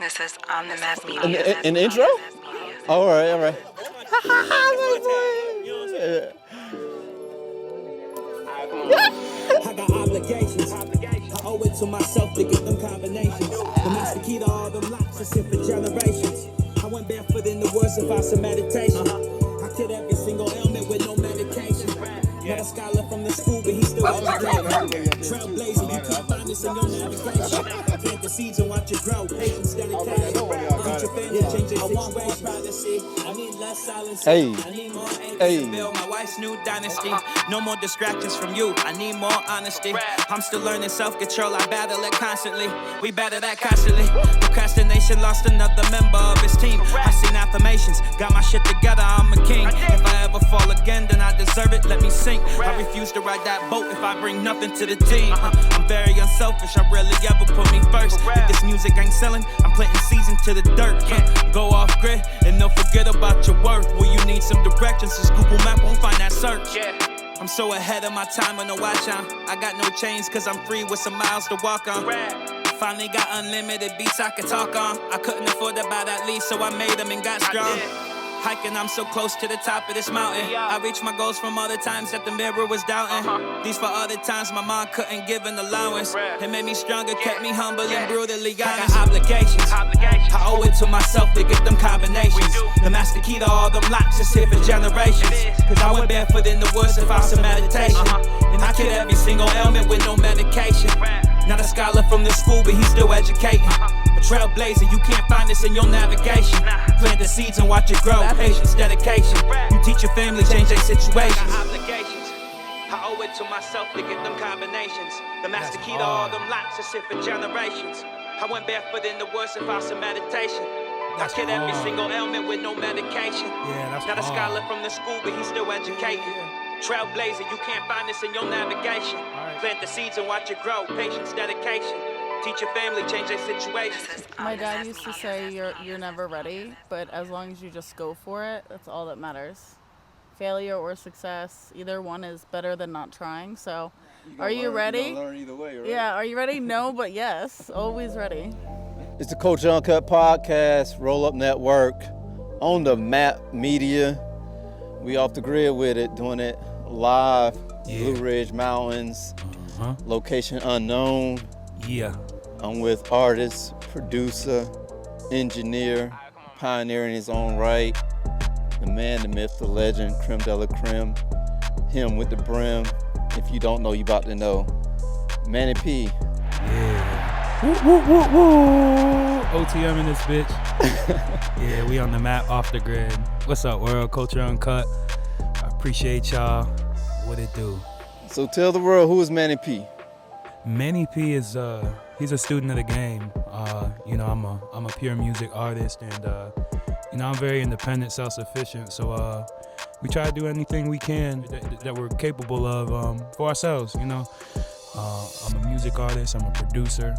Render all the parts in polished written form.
This is on the mass media. In the intro? All right. I got obligations. I owe it to myself to get them combinations. The master key to all them locks is here for generations. I went barefoot in the woods and found some meditation. I killed every single ailment with no medication. Not a scholar from the school, but he's still educated. Trailblazing, you can't find this in your navigation. Plant the seeds and watch it grow. Patience, dedication. Teach your family, change your situation. Privacy. I need less silence. Hey. I need more acres to build my wife's new dynasty. No more distractions from you. I need more honesty. I'm still learning self-control. I battle it constantly. We battle that constantly. Procrastination lost another member of his team. I seen affirmations. Got my shit together. I'm a king. If I ever fall again, then I deserve it. Let me sink. I refuse to ride that boat if I bring nothing to the team. I'm very unselfish. I rarely ever put me first. If this music ain't selling, I'm planting seeds into the dirt. Can't go off grid and don't forget about your worth. Will you need some directions? Since Google Map won't find that search. I'm so ahead of my time on the watch on. I got no chains cause I'm free with some miles to walk on. Finally got unlimited beats I could talk on. I couldn't afford to buy that lease, so I made them and got strong. Hiking, I'm so close to the top of this mountain. I reached my goals from other times that the mirror was doubting. These for other times my mom couldn't give an allowance. It made me stronger, kept me humble and brutally honest. I got obligations. I owe it to myself to get them combinations. The master key to all them locks is here for generations. Cause I went barefoot in the woods and found some meditation. And I killed every single ailment with no medication. Not a scholar from the school, but he's still educating. A trailblazer, you can't find this in your navigation. Plant the seeds and watch it grow. Patience, dedication. You teach your family, change their situations. Obligations. I owe it to myself to get them combinations. The master key to all them locks is here for generations. I went barefoot in the woods and found some meditation. I killed every single ailment with no medication. Not a scholar from the school, but he's still educating. Trailblazer, you can't find this in your navigation. Plant the seeds and watch it grow. Patience, dedication. Teach your family, change their situations. My dad used to say you're never ready, but as long as you just go for it, that's all that matters. Failure or success, either one is better than not trying. So, are you ready? You're gonna learn either way, right? Yeah, are you ready? No, but yes, always ready. It's the Culture Uncut podcast, Roll Up Network, on the Map Media. We off the grid with it, doing it live, Blue Ridge Mountains, location unknown. Yeah. I'm with artist, producer, engineer, pioneer in his own right, the man, the myth, the legend, creme de la creme, him with the brim. If you don't know, you about to know. Manny P. Yeah. Woo, woo, woo, woo. OTM in this bitch. Yeah, we on the map, off the grid. What's up, world? Culture Uncut. I appreciate y'all. What it do? So tell the world, who is Manny P? Manny P is he's a student of the game. I'm a pure music artist, and I'm very independent, self-sufficient. So we try to do anything we can that we're capable of for ourselves. I'm a music artist. I'm a producer.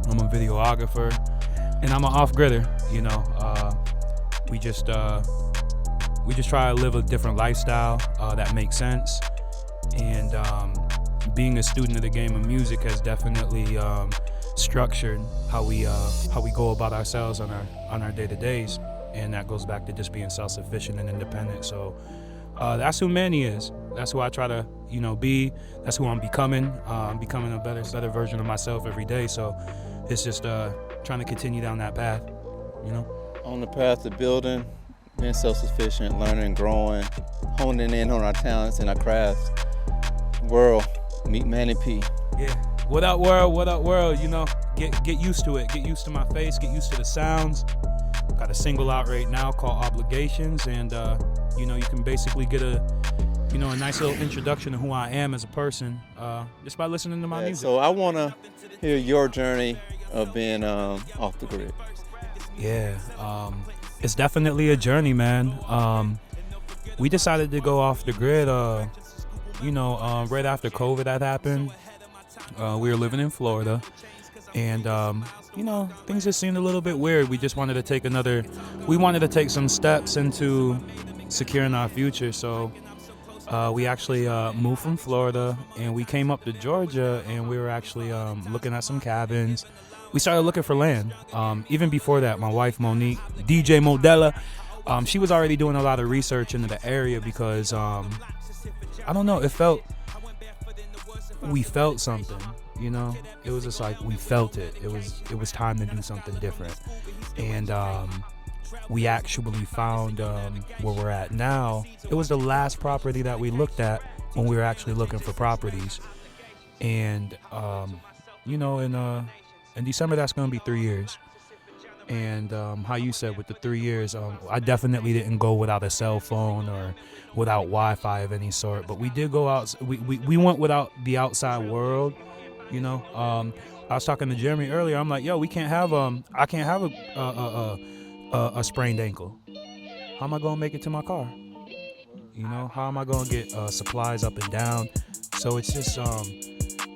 I'm a videographer, and I'm an off-gridder. We just try to live a different lifestyle that makes sense, and being a student of the game of music has definitely structured how we go about ourselves on our day-to-days, and that goes back to just being self-sufficient and independent. So that's who Manny is. That's who I try to be. That's who I'm becoming. I'm becoming a better version of myself every day. So it's just trying to continue down that path. On the path to building, being self-sufficient, learning, growing, honing in on our talents and our crafts. World, meet Manny P. Yeah. What up, world? What up, world? Get used to it. Get used to my face. Get used to the sounds. Got a single out right now called Obligations, and you can basically get a nice little introduction to who I am as a person just by listening to my music. So I want to hear your journey of being off the grid. Yeah, it's definitely a journey, man. We decided to go off the grid, right after COVID had happened. We were living in Florida, and things just seemed a little bit weird. We just wanted to take some steps into securing our future. So we actually moved from Florida, and we came up to Georgia, and we were actually looking at some cabins. we started looking for land. Even before that, my wife Monique, DJ Modella, she was already doing a lot of research into the area because I don't know, we felt something, you know. It was just like we felt it. It was time to do something different, and we actually found where we're at now. It was the last property that we looked at when we were actually looking for properties, and you know, in December that's going to be 3 years. And how you said with the 3 years, I definitely didn't go without a cell phone or without Wi-Fi of any sort. But we did go out. We went without the outside world. You know, I was talking to Jeremy earlier. I'm like, yo, we can't have I can't have a sprained ankle. How am I gonna make it to my car? You know, how am I gonna get supplies up and down? So it's just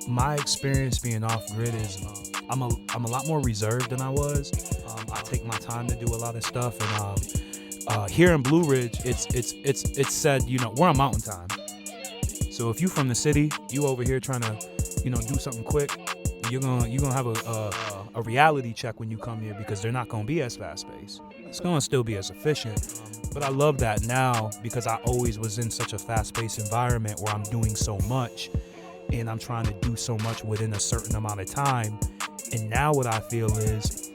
my experience being off grid is I'm a lot more reserved than I was. I take my time to do a lot of stuff, and here in Blue Ridge, it's said, you know, we're on mountain time. So if you from the city, you over here trying to, you know, do something quick, you're gonna have a reality check when you come here, because they're not gonna be as fast paced. It's gonna still be as efficient. But I love that now, because I always was in such a fast paced environment where I'm doing so much and I'm trying to do so much within a certain amount of time. And now what I feel is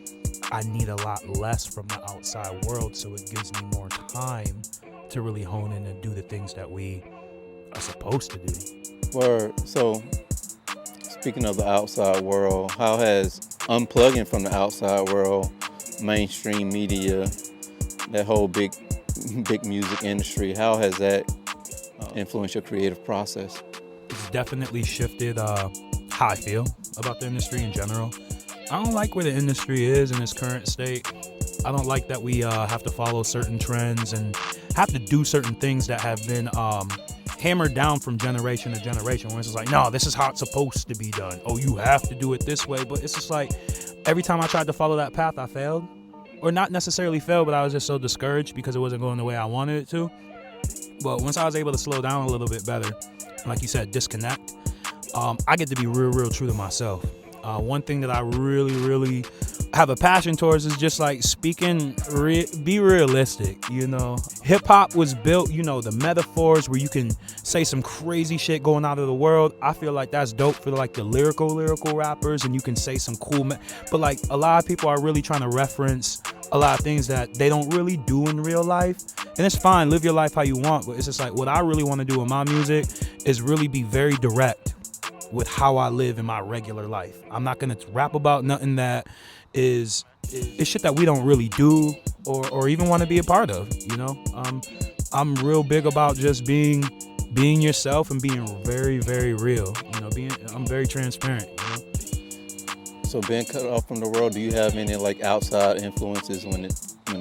I need a lot less from the outside world, so it gives me more time to really hone in and do the things that we are supposed to do. Word. So, speaking of the outside world, how has unplugging from the outside world, mainstream media, that whole big music industry, how has that influenced your creative process? It's definitely shifted how I feel about the industry in general. I don't like where the industry is in its current state. I don't like that we have to follow certain trends and have to do certain things that have been hammered down from generation to generation, where it's just like, no, this is how it's supposed to be done. Oh, you have to do it this way. But it's just like, every time I tried to follow that path, I failed. Or not necessarily failed, but I was just so discouraged because it wasn't going the way I wanted it to. But once I was able to slow down a little bit better, like you said, disconnect, I get to be real true to myself. One thing that I really have a passion towards is just like speaking, be realistic, you know. Hip hop was built, you know, the metaphors where you can say some crazy shit going out of the world. I feel like that's dope for like the lyrical rappers, and you can say some cool, but like a lot of people are really trying to reference a lot of things that they don't really do in real life. And it's fine, live your life how you want, but it's just like what I really want to do with my music is really be very direct with how I live in my regular life. I'm not gonna rap about nothing that is shit that we don't really do or even want to be a part of, you know. I'm real big about just being yourself and being very real, you know. I'm very transparent, you know. So being cut off from the world, do you have any like outside influences when it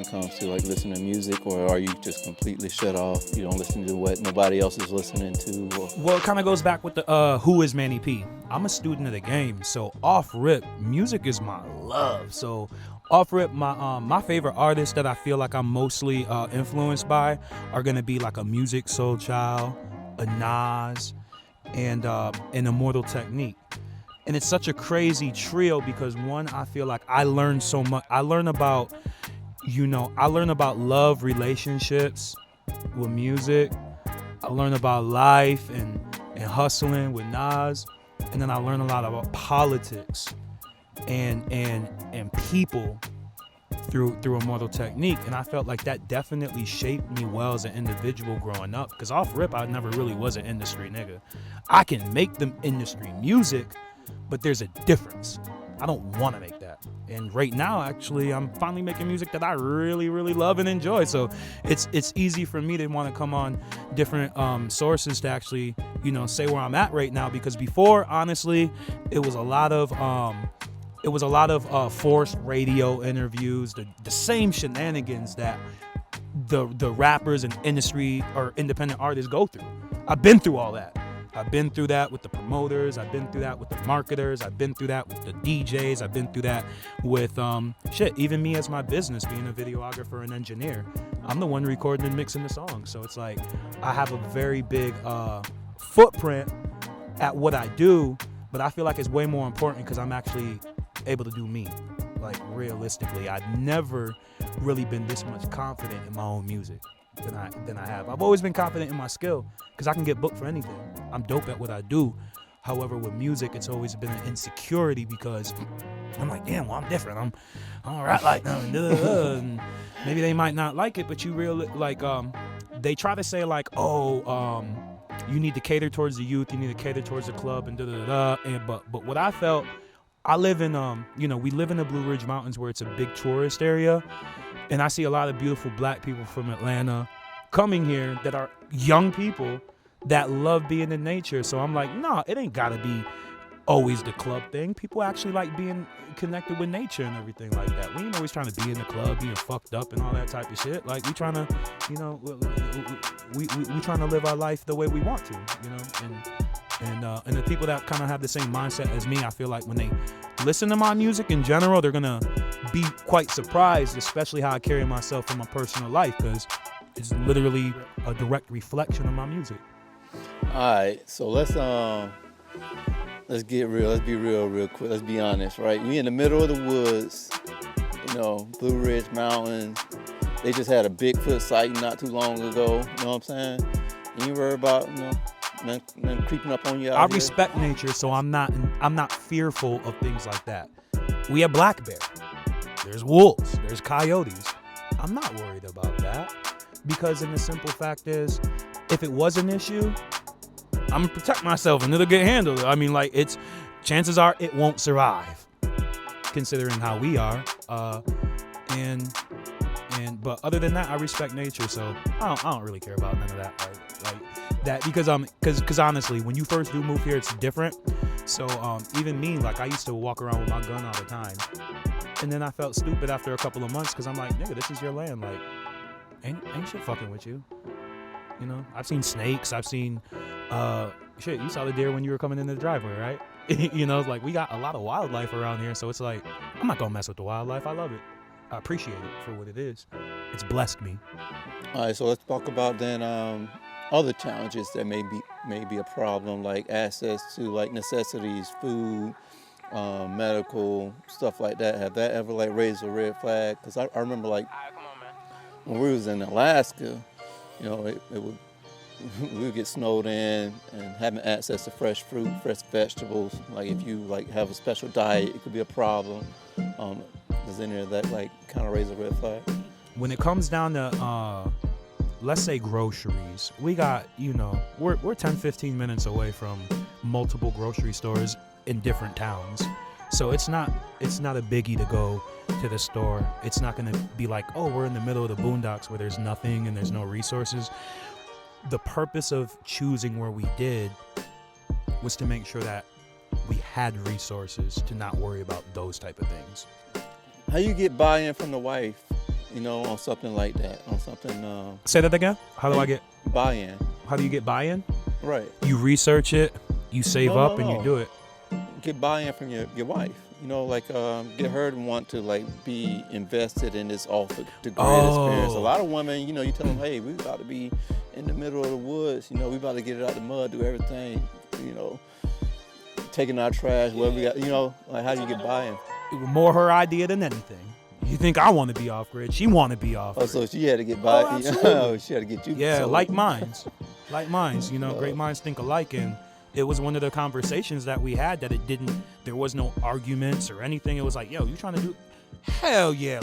comes to like listening to music, or are you just completely shut off? You don't listen to what nobody else is listening to? Or? Well, it kind of goes back with the who is Manny P. I'm a student of the game, so off rip, music is my love. So off rip, my favorite artists that I feel like I'm mostly influenced by are gonna be like a Music Soul Child, a Nas, and Immortal Technique. And it's such a crazy trio because one, I feel like I learned so much. I learn about love, relationships with music. I learn about life and hustling with Nas. And then I learn a lot about politics and people through Immortal Technique. And I felt like that definitely shaped me well as an individual growing up. Because off rip, I never really was an industry nigga. I can make the industry music, but there's a difference. I don't want to make that. And right now, actually, I'm finally making music that I really love and enjoy. So it's easy for me to want to come on different sources to actually, you know, say where I'm at right now. Because before, honestly, it was a lot of forced radio interviews, the same shenanigans that the rappers and industry or independent artists go through. I've been through all that. I've been through that with the promoters. I've been through that with the marketers. I've been through that with the DJs. I've been through that with even me as my business, being a videographer and engineer. I'm the one recording and mixing the song. So it's like I have a very big footprint at what I do, but I feel like it's way more important because I'm actually able to do me. Like, realistically, I've never really been this much confident in my own music than I have. I've always been confident in my skill because I can get booked for anything. I'm dope at what I do. However, with music, it's always been an insecurity because I'm like, damn, well, I'm different. I don't rap like them. And maybe they might not like it, but you really, like, they try to say, like, you need to cater towards the youth, you need to cater towards the club, and da-da-da-da. And but what I felt, I live in, we live in the Blue Ridge Mountains where it's a big tourist area, and I see a lot of beautiful black people from Atlanta coming here that are young people that love being in nature. So I'm like, nah, it ain't gotta be always the club thing. People actually like being connected with nature and everything like that. We ain't always trying to be in the club, being fucked up and all that type of shit. Like, we trying to, we trying to live our life the way we want to, and the people that kind of have the same mindset as me, I feel like when they listen to my music in general, they're gonna be quite surprised, especially how I carry myself in my personal life, because it's literally a direct reflection of my music. All right, so let's get real. Let's be real quick. Let's be honest, right? We in the middle of the woods, Blue Ridge Mountains. They just had a Bigfoot sighting not too long ago. You know what I'm saying? And you worry about, nothing creeping up on you out I here? respect nature, so I'm not fearful of things like that. We have black bear. There's wolves. There's coyotes. I'm not worried about that because, the simple fact is, if it was an issue, I'm gonna protect myself and it'll get handled. I mean, like, chances are it won't survive, considering how we are. But other than that, I respect nature, so I don't really care about none of that. Like that, because honestly, when you first do move here, it's different. So even me, like, I used to walk around with my gun all the time, and then I felt stupid after a couple of months because I'm like, nigga, this is your land. Like, ain't shit fucking with you. I've seen snakes. I've seen, shit, you saw the deer when you were coming into the driveway, right? It's like, we got a lot of wildlife around here, so it's like, I'm not gonna mess with the wildlife. I love it. I appreciate it for what it is. It's blessed me. All right, so let's talk about then other challenges that may be a problem, like access to, like, necessities, food, medical, stuff like that. Have that ever, like, raised a red flag? Because I remember, like, when we was in Alaska, we would get snowed in, and having access to fresh fruit, fresh vegetables. Like, if you, like, have a special diet, it could be a problem. Does any of that, like, kind of raise a red flag? When it comes down to, let's say, groceries, we got, we're 10, 15 minutes away from multiple grocery stores in different towns. So it's not a biggie to go to the store. It's not going to be like, oh, we're in the middle of the boondocks where there's nothing and there's no resources. The purpose of choosing where we did was to make sure that we had resources to not worry about those type of things. How you get buy-in from the wife, on something like that, on something... Say that again? How do I get... Buy-in. How do you get buy-in? Right. You research it, you save up, and you do it. Get buy-in from your wife. Get her to want to, like, be invested in this off-the-grid experience. A lot of women, you tell them, hey, we about to be in the middle of the woods. We about to get it out the mud, do everything, taking our trash, whatever we got, like, how do you get buy-in? More her idea than anything. You think I want to be off-grid? She want to be off-grid. Oh, so she had to get buy-in. Oh, she had to get you. Yeah, so. like minds. Great minds think alike, and it was one of the conversations that we had that there was no arguments or anything. It was like, yo, you trying to do, hell yeah,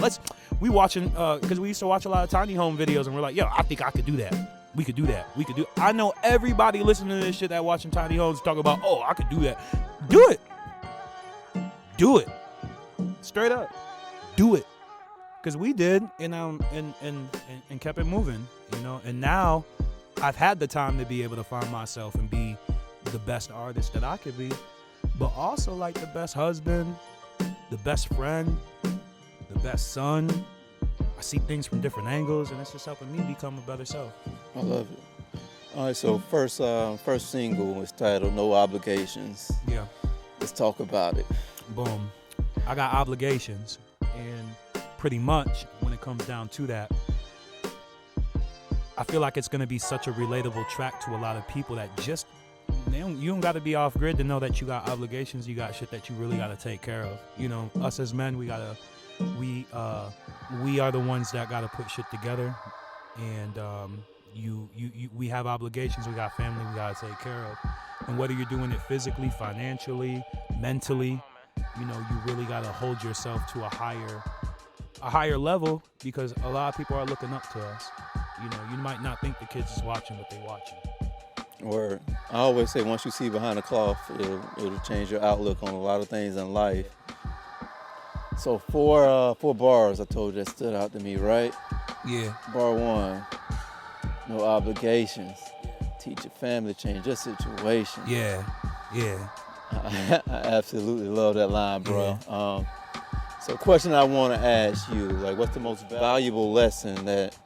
we watching, because we used to watch a lot of tiny home videos, and we're like, yo, I think I could do that. We could do that. I know everybody listening to this shit that watching tiny homes talk about, oh, I could do that. Do it. Straight up. Do it. Because we did, and kept it moving, and now I've had the time to be able to find myself and be the best artist that I could be, but also, like, the best husband, the best friend, the best son. I see things from different angles, and it's just helping me become a better self. I love it. All right, so first single is titled No Obligations. Yeah. Let's talk about it. Boom. I got obligations, and pretty much when it comes down to that, I feel like it's going to be such a relatable track to a lot of people that just you don't got to be off grid to know that you got obligations. You got shit that you really got to take care of. You know, us as men, we are the ones that got to put shit together, and we have obligations. We got family we got to take care of, and whether you're doing it physically, financially, mentally, you know, you really got to hold yourself to a higher level, because a lot of people are looking up to us. You know, you might not think the kids is watching, but they watching. Or I always say, once you see behind the cloth, it'll change your outlook on a lot of things in life. So four bars I told you that stood out to me, right? Yeah. Bar 1, no obligations. Teach your family, change your situation. Yeah. I absolutely love that line, bro. Yeah. So question I want to ask you, like, what's the most valuable lesson that,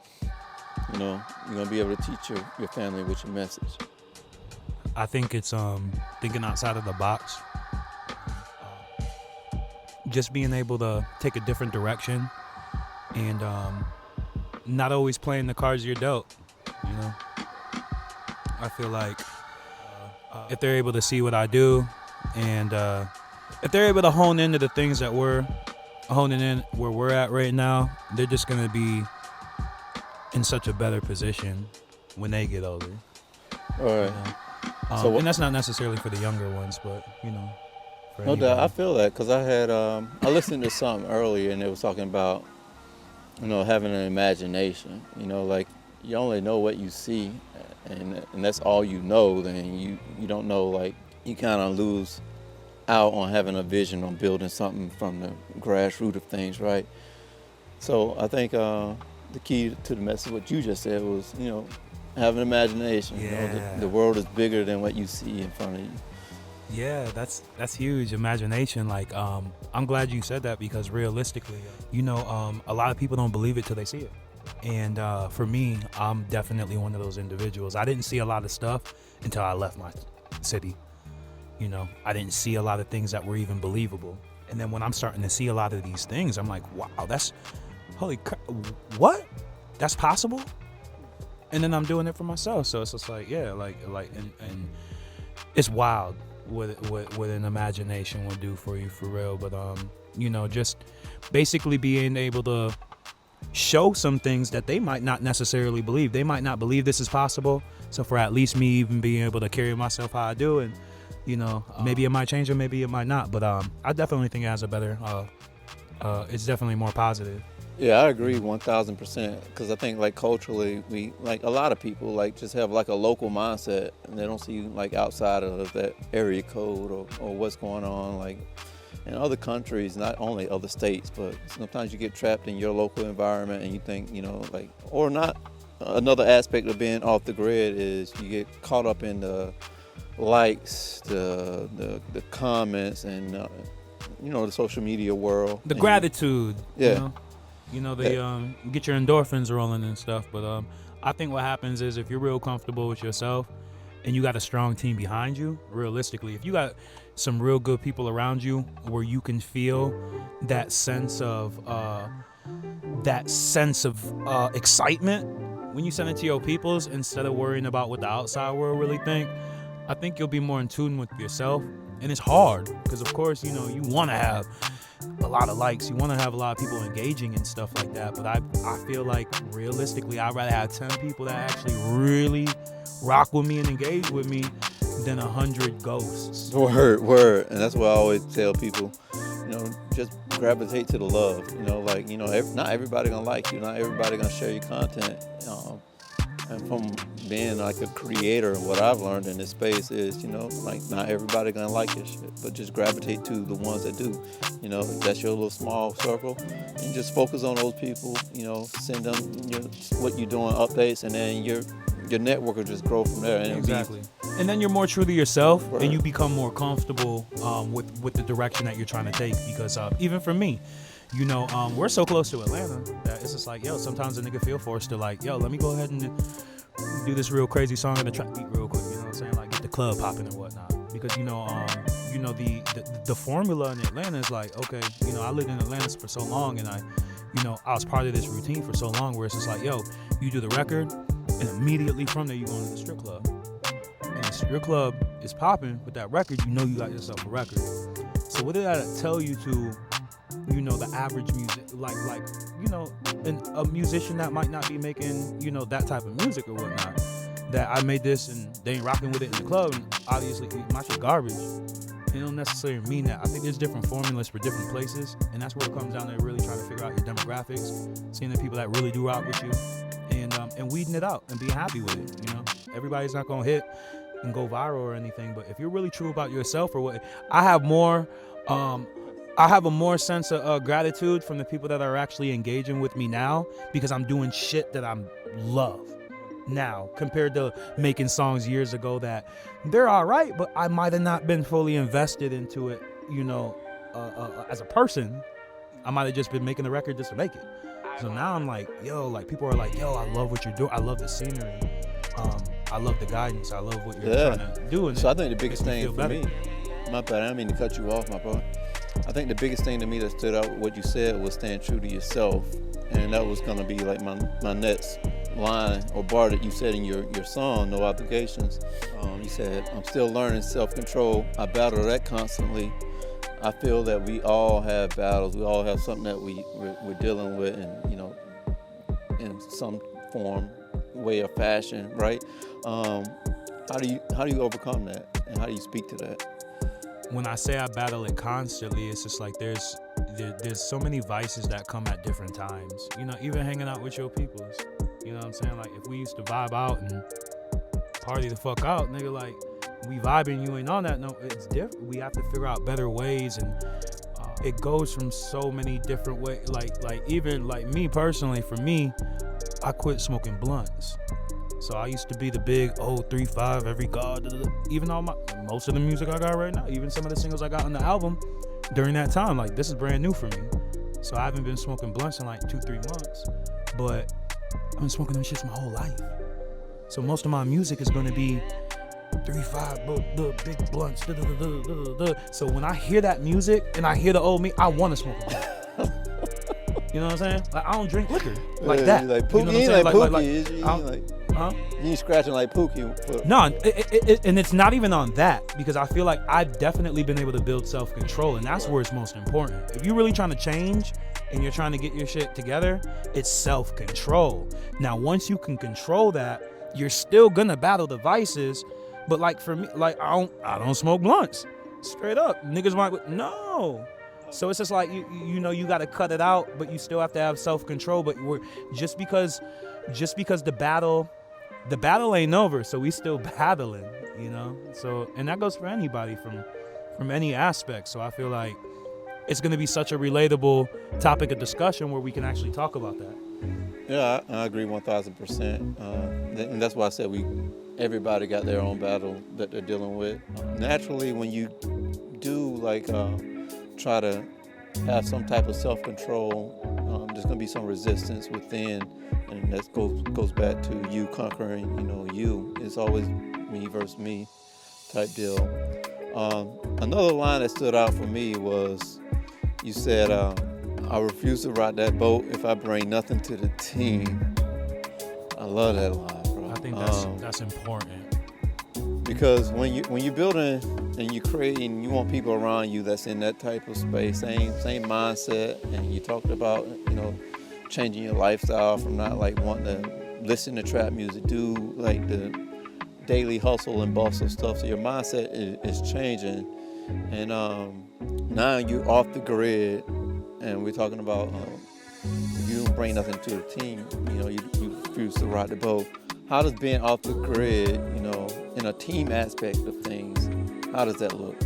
you know, you're going to be able to teach your family with your message? I think it's thinking outside of the box. Just being able to take a different direction, and not always playing the cards you're dealt, you know? I feel like if they're able to see what I do, and if they're able to hone into the things that we're honing in where we're at right now, they're just going to be in such a better position when they get older. All right. You know? And that's not necessarily for the younger ones, but, you know. No doubt, I feel that, because I listened to something earlier, and they was talking about, you know, having an imagination. You know, like, you only know what you see, and that's all you know. Then you don't know, like, you kind of lose out on having a vision, on building something from the grassroots of things, right? So I think the key to the message, what you just said, was, you know, have an imagination. Yeah. You know, the world is bigger than what you see in front of you. Yeah, that's huge. Imagination. Like, I'm glad you said that, because realistically, you know, a lot of people don't believe it till they see it. And for me, I'm definitely one of those individuals. I didn't see a lot of stuff until I left my city. You know, I didn't see a lot of things that were even believable. And then when I'm starting to see a lot of these things, I'm like, wow, that's, holy crap, what? That's possible? And then I'm doing it for myself. So it's just like, yeah, and it's wild what an imagination will do for you, for real. But, you know, just basically being able to show some things that they might not necessarily believe. They might not believe this is possible. So for at least me even being able to carry myself how I do, and, you know, maybe it might change or maybe it might not. But I definitely think it has a better, it's definitely more positive. Yeah, I agree 1,000%, because I think, like, culturally, we, like, a lot of people, like, just have, like, a local mindset, and they don't see, like, outside of that area code or what's going on, like, in other countries, not only other states, but sometimes you get trapped in your local environment and you think, you know, like, or not. Another aspect of being off the grid is you get caught up in the likes, the comments, and, you know, the social media world. The gratitude, yeah. You know, they get your endorphins rolling and stuff. But I think what happens is, if you're real comfortable with yourself and you got a strong team behind you, realistically, if you got some real good people around you where you can feel that sense of excitement when you send it to your peoples, instead of worrying about what the outside world really think, I think you'll be more in tune with yourself. And it's hard, because, of course, you know, you want to have a lot of likes, you want to have a lot of people engaging and stuff like that, but I feel like, realistically, I'd rather have 10 people that actually really rock with me and engage with me than 100 ghosts. Word. And that's what I always tell people, you know, just gravitate to the love. You know, like, you know, not everybody gonna like you, not everybody gonna share your content. And from being like a creator, what I've learned in this space is, you know, like, not everybody gonna like your shit, but just gravitate to the ones that do. You know, that's your little small circle, and just focus on those people. You know, send them, you know, what you're doing, updates, and then your network will just grow from there. And exactly. And then you're more true to yourself, Right. and you become more comfortable with the direction that you're trying to take. Because even for me, you know, we're so close to Atlanta that it's just like, yo, sometimes a nigga feel forced to, like, yo, let me go ahead and do this real crazy song in the trap beat real quick. You know what I'm saying? Like, get the club popping and whatnot. Because, you know, the formula in Atlanta is like, okay, you know, I lived in Atlanta for so long, and I was part of this routine for so long, where it's just like, yo, you do the record, and immediately from there you go into the strip club. And your club is popping with that record, you know you got yourself a record. So what did that tell you to, you know, the average music, like you know, a musician that might not be making, you know, that type of music or whatnot, that I made this and they ain't rocking with it in the club, and obviously my shit garbage. It don't necessarily mean that. I think there's different formulas for different places, and that's where it comes down to really trying to figure out your demographics, seeing the people that really do rock with you, and weeding it out and being happy with it. You know, everybody's not gonna hit and go viral or anything, but if you're really true about yourself or what, I have a more sense of gratitude from the people that are actually engaging with me now, because I'm doing shit that I love now compared to making songs years ago that they're all right, but I might have not been fully invested into it, you know, as a person. I might have just been making the record just to make it. So now I'm like, yo, like people are like, yo, I love what you're doing. I love the scenery. I love the guidance. I love what you're trying to do. And so I think the biggest thing for better. me, my bad, I don't mean to cut you off, my brother. I think the biggest thing to me that stood out with what you said was staying true to yourself. And that was going to be like my next line or bar that you said in your song, No Obligations. You said, I'm still learning self-control. I battle that constantly. I feel that we all have battles. We all have something that we're dealing with, and, you know, in some form, way or fashion, right? How do you overcome that, and how do you speak to that? When I say I battle it constantly, it's just like there's so many vices that come at different times. You know, even hanging out with your peoples. You know what I'm saying? Like, if we used to vibe out and party the fuck out, nigga, like, we vibing, you ain't on that. No, it's different. We have to figure out better ways, and it goes from so many different ways. Like even like me personally, for me, I quit smoking blunts. So I used to be the big 3-5 every god. Even most of the music I got right now, even some of the singles I got on the album during that time, like, this is brand new for me. So I haven't been smoking blunts in like 2-3 months, but I've been smoking them shits my whole life. So most of my music is going to be 3-5, the big blunts. So when I hear that music and I hear the old me, I want to smoke a blunt. You know what I'm saying? Like, I don't drink liquor like that. Like Pookie, you know what I'm saying? You ain't scratching like Pookie. No, and it's not even on that, because I feel like I've definitely been able to build self-control, and that's where it's most important. If you're really trying to change and you're trying to get your shit together, it's self-control. Now, once you can control that, you're still gonna battle the vices. But like for me, like I don't smoke blunts. Straight up, niggas might no. So it's just like you know you got to cut it out, but you still have to have self-control. But just because the battle ain't over, so we still battling, you know. So, and that goes for anybody from any aspect. So I feel like it's gonna be such a relatable topic of discussion where we can actually talk about that. Yeah, I agree 1,000%, and that's why I said everybody got their own battle that they're dealing with. Naturally, when you do like try to have some type of self-control, there's gonna be some resistance within, and that goes back to you conquering. You know, you. It's always me versus me type deal. Another line that stood out for me was you said, I refuse to rock that boat if I bring nothing to the team. I love that line, bro. I think that's important. Because when you're building and you're creating, you want people around you that's in that type of space, same mindset. And you talked about, you know, changing your lifestyle from not like wanting to listen to trap music, do like the daily hustle and bustle stuff. So your mindset is changing, and now you're off the grid. And we're talking about if you don't bring nothing to the team, you know, you refuse to ride the boat. How does being off the grid, you know, in a team aspect of things, how does that look?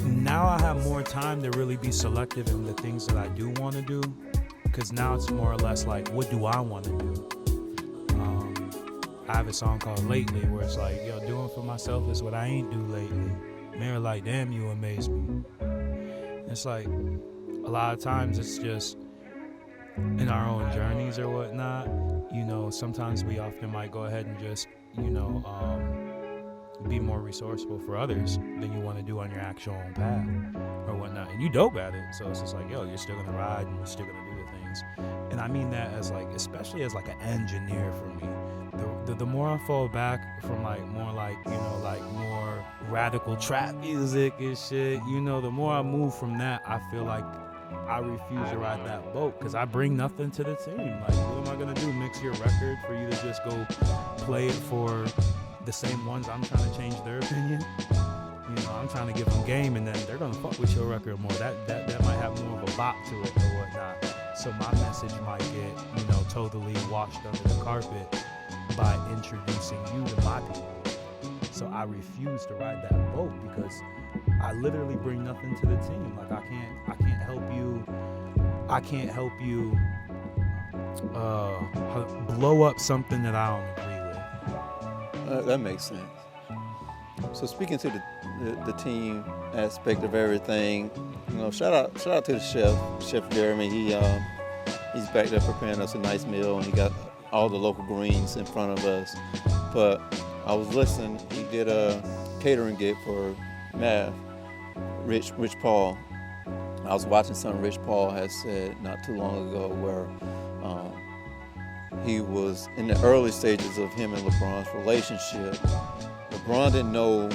Now I have more time to really be selective in the things that I do want to do, because now it's more or less like, what do I want to do? I have a song called Lately where it's like, yo, doing for myself is what I ain't do lately. Mirror like, damn, you amaze me. It's like, a lot of times it's just in our own journeys or whatnot, you know, sometimes we often might go ahead and just, you know, be more resourceful for others than you want to do on your actual own path or whatnot. And you dope at it. So it's just like, yo, you're still going to ride and you're still going to do the things. and I mean that as like, especially as like an engineer for me. The more I fall back from like more like, you know, like more radical trap music and shit, you know, the more I move from that, I feel like I refuse to ride that boat because I bring nothing to the team. Like, what am I gonna do? Mix your record for you to just go play it for the same ones I'm trying to change their opinion? You know, I'm trying to give them game, and then they're gonna fuck with your record more. That might have more of a bop to it or whatnot. So my message might get, you know, totally washed under the carpet by introducing you to my people. So I refuse to ride that boat because I literally bring nothing to the team. Like I can't help you blow up something that I don't agree with. That makes sense. So speaking to the team aspect of everything, you know, shout out to the Chef Jeremy. He's back there preparing us a nice meal, and he got all the local greens in front of us. But I was listening. He did a catering gig for Mav, Rich Paul. I was watching something Rich Paul had said not too long ago where he was in the early stages of him and LeBron's relationship. LeBron didn't know,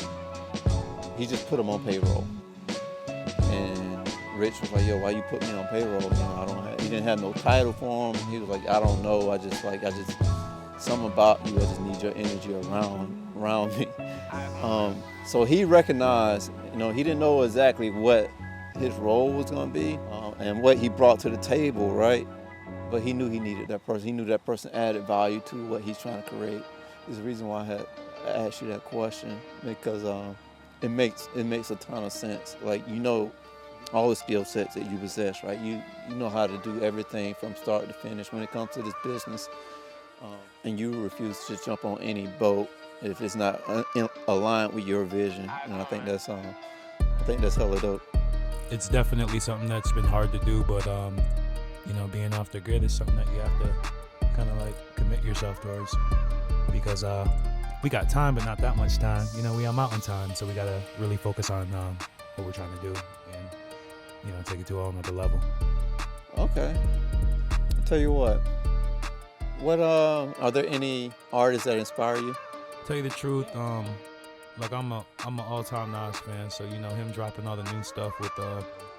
he just put him on payroll. And Rich was like, yo, why you put me on payroll? You know, he didn't have no title for him. He was like, I don't know, I just, something about you, I just need your energy around me. So he recognized, you know, he didn't know exactly what his role was gonna be and what he brought to the table, right? But he knew he needed that person. He knew that person added value to what he's trying to create. There's a reason why I asked you that question, because it makes a ton of sense. Like, you know, all the skill sets that you possess, right? You know how to do everything from start to finish when it comes to this business, and you refuse to jump on any boat if it's not aligned with your vision. And I think that's hella dope. It's definitely something that's been hard to do, but you know, being off the grid is something that you have to kind of like commit yourself towards, because we got time, but not that much time. You know, we on mountain time, so we gotta really focus on what we're trying to do, and you know, take it to a whole nother level. Okay. I'll tell you what are there any artists that inspire you? Tell you the truth, like I'm a all-time Nas fan, so you know, him dropping all the new stuff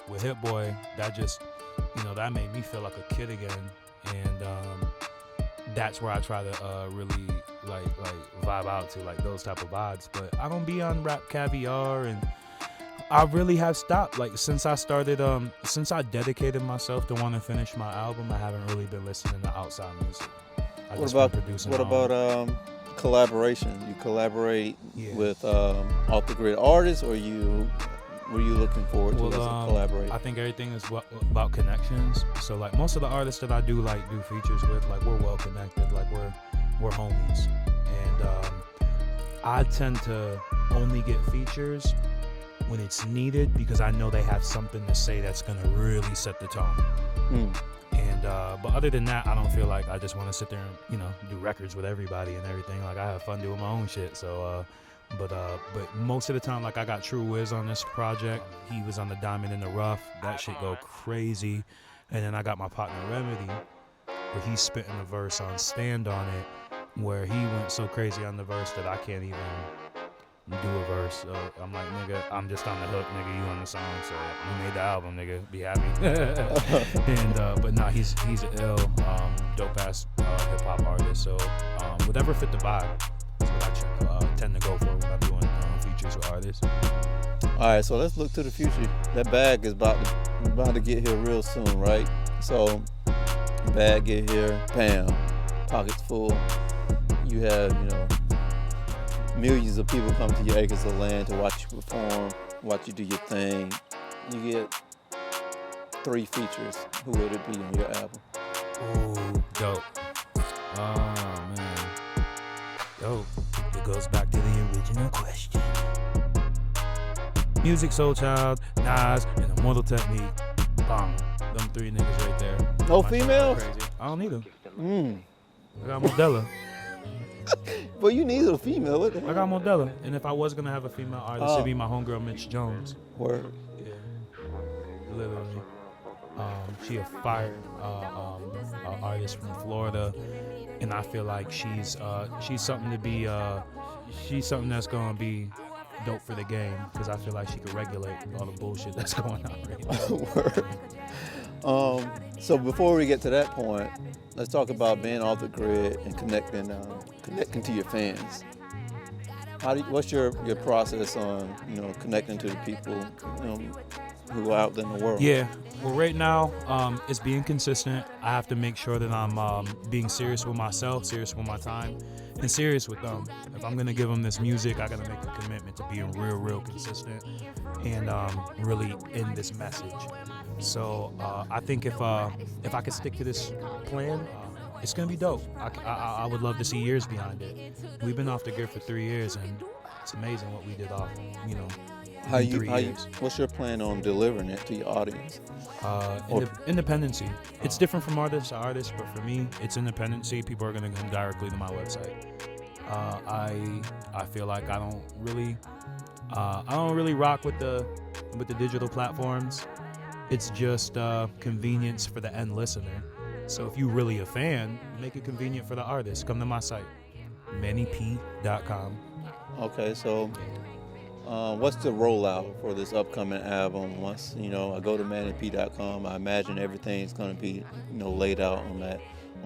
with Hit Boy, that just, you know, that made me feel like a kid again, and that's where I try to really like vibe out to, like those type of vibes. But I don't be on Rap Caviar, and I really have stopped. Like since I started, since I dedicated myself to want to finish my album, I haven't really been listening to outside music. What about collaboration? You collaborate with off the grid artists, or were you looking forward to as a collaborator? I think everything is about connections. So like most of the artists that I do features with, like we're well connected, like we're homies, and I tend to only get features when it's needed because I know they have something to say that's gonna really set the tone. And but other than that, I don't feel like I just want to sit there and, you know, do records with everybody and everything. Like I have fun doing my own shit. So but most of the time, like I got True Wiz on this project. He was on the Diamond in the Rough. That shit go crazy. And then I got my partner Remedy, where he's spitting a verse on Stand On It, where he went so crazy on the verse that I can't even do a verse. So I'm like, nigga, I'm just on the hook, nigga, you on the song, so you made the album, nigga, be happy. And but nah, he's an ill, dope ass hip hop artist. So whatever fit the vibe is what I tend to go for when I'm doing features with artists. All right, so let's look to the future. That bag is about to get here real soon, right? So bag get here, bam, pockets full. You have, you know, millions of people come to your acres of land to watch you perform, watch you do your thing. You get 3 features. Who would it be on your album? Ooh, dope. Oh, man. Dope. It goes back to the original question. Music Soul Child, Nas, and Immortal Technique. Bang. Them 3 niggas right there. No females? I don't need them. I got Modella. But you need a female. I got Modella. And if I was going to have a female artist, it'd be my homegirl, Mitch Jones. Word. Yeah. Literally. She a fire artist from Florida, and I feel like she's something to be she's something that's gonna be dope for the game, because I feel like she could regulate all the bullshit that's going on right now. Word. So before we get to that point, let's talk about being off the grid and connecting to your fans. What's your process on connecting to the people who are out there in the world? Yeah, well, right now it's being consistent. I have to make sure that I'm being serious with myself, serious with my time, and serious with them. If I'm gonna give them this music, I gotta make a commitment to being real consistent and really in this message. So I think if I could stick to this plan, it's gonna be dope. I would love to see years behind it. We've been off the grid for 3 years, and it's amazing what we did off, in 3 years. What's your plan on delivering it to your audience? Independency. It's different from artist to artist, but for me, it's independency. People are gonna come directly to my website. I feel like I don't really rock with the digital platforms. It's just convenience for the end listener. So if you really a fan, make it convenient for the artist. Come to my site, mannyp.com. Okay, so what's the rollout for this upcoming album? Once I go to mannyp.com, I imagine everything's going to be laid out on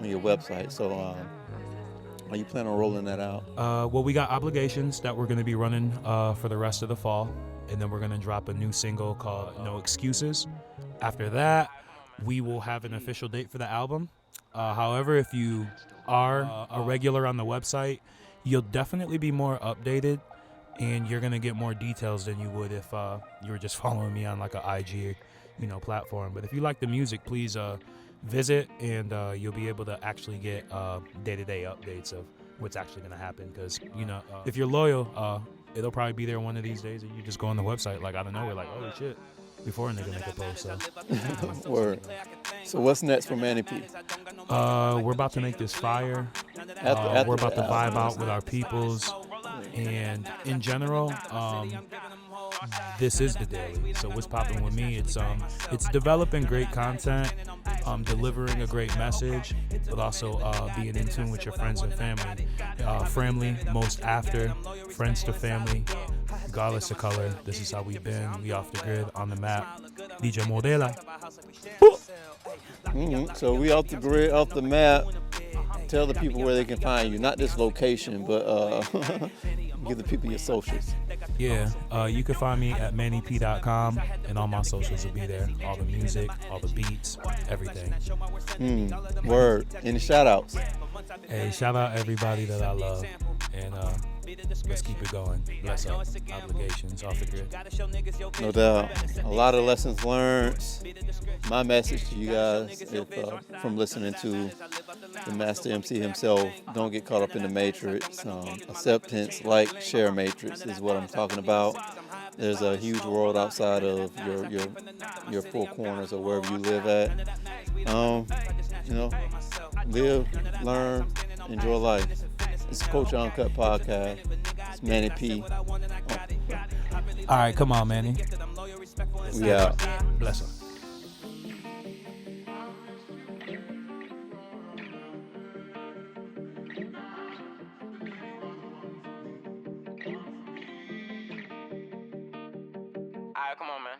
your website. So are you planning on rolling that out? Well, we got Obligations that we're going to be running for the rest of the fall, and then we're going to drop a new single called No Excuses. After that, we will have an official date for the album. However, if you are a regular on the website, you'll definitely be more updated, and you're gonna get more details than you would if you were just following me on like a IG, platform. But if you like the music, please visit, and you'll be able to actually get day-to-day updates of what's actually gonna happen. Because if you're loyal, it'll probably be there one of these days, and you just go on the website like out of nowhere, like holy shit. Before a nigga make a post, so. Word. So what's next for Manny P? We're about to make this fire. We're about to vibe out with our peoples, and in general, this is the daily. So what's popping with me? It's developing great content, delivering a great message, but also being in tune with your friends and family. Family most after, friends to family. Regardless of color, this is how we've been. We off the grid, on the map. DJ Modela. So we off the grid, off the map. Tell the people where they can find you. Not this location, but give the people your socials. Yeah, you can find me at mannyp.com, and all my socials will be there. All the music, all the beats, everything. Word. Any shout outs? Hey, shout out everybody that I love, and let's keep it going. Bless up. Obligations, off the grid. No doubt. A lot of lessons learned. My message to you guys, from listening to the master MC himself, don't get caught up in the matrix. Acceptance, like, share matrix is what I'm talking about. There's a huge world outside of your four corners or wherever you live at. Live, learn, enjoy life. It's the Culture Uncut podcast. It's Manny P. All right, come on, Manny. We out. Bless him. Alright, come on, man.